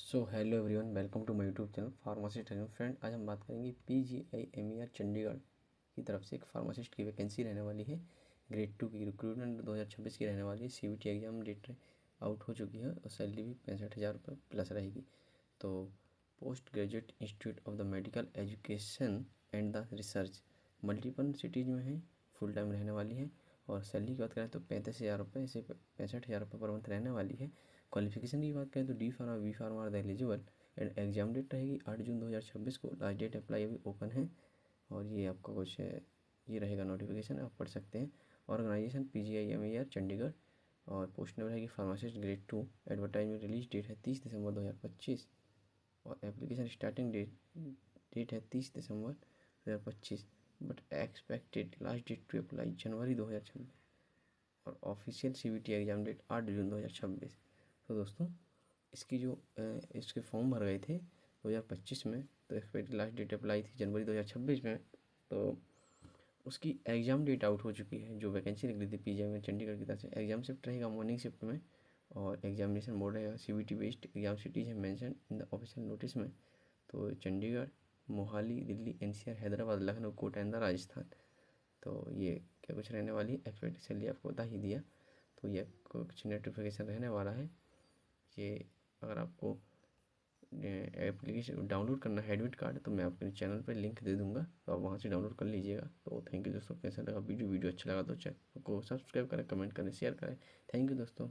So hello everyone, welcome to my YouTube channel pharmacist Hariom. Friend, आज हम बात करेंगे PGIMER चंडीगढ़ की तरफ से एक फार्मासिस्ट की वैकेंसी रहने वाली है। ग्रेड 2 की रिक्रूटमेंट 2026 की रहने वाली है। CBT एग्जाम डेट आउट हो चुकी है और सैलरी भी 65,000 रुपये प्लस रहेगी। तो post graduate institute of the medical education and the research multiple cities में है, फुल टाइम रहने वाली है। और सैलरी की बात करें तो 35,000 रुपये से 65,000 रुपये पर मंथ रहने वाली है। क्वालिफिकेशन की बात करें तो D pharma B pharma are the eligible. And exam date रहेगी 8 जून 2026 को। लास्ट डेट अप्लाई अभी ओपन है और ये आपका कुछ ये रहेगा नोटिफिकेशन, आप पढ़ सकते हैं। ऑर्गेनाइजेशन PGIMER चंडीगढ़ और पोस्ट नंबर रहेगी pharmacist grade 2। Advertisement release date है 30 दिसंबर 2025 और एप्लीकेशन स्टार्टिंग डेट है 30 दिसंबर 2025, but expected last date to apply जनवरी 2026 और ऑफिशियल CBT एग्जाम डेट 8 जून 2026। तो दोस्तों, इसकी जो इसके फॉर्म भर गए थे 2025 में, तो एक्सपेक्टेड लास्ट डेट अप्लाई थी जनवरी 2026 में। तो उसकी एग्ज़ाम डेट आउट हो चुकी है। जो वैकेंसी निकली थी PGI में चंडीगढ़ की तरफ से, एग्जाम शिफ्ट रहेगा मॉर्निंग शिफ्ट में और एग्जामिनेशन मोड रहेगा CBT बेस्ड। एग्जाम सिटीज है mention in the official notice में। तो चंडीगढ़, मोहाली, दिल्ली, NCR, हैदराबाद, लखनऊ, कोटा एंड राजस्थान। तो ये क्या कुछ रहने वाली है। एक्सपेक्टेड सैलरी आपको बता ही दिया। तो ये कुछ नोटिफिकेशन रहने वाला है। ये अगर आपको एप्लीकेशन डाउनलोड करना है एडमिट कार्ड, तो मैं आपके चैनल पर लिंक दे दूंगा, तो आप वहाँ से डाउनलोड कर लीजिएगा। तो थैंक यू दोस्तों। कैसा लगा वीडियो अच्छा लगा तो चैनल को सब्सक्राइब करें, कमेंट करें, शेयर करें। थैंक यू दोस्तों।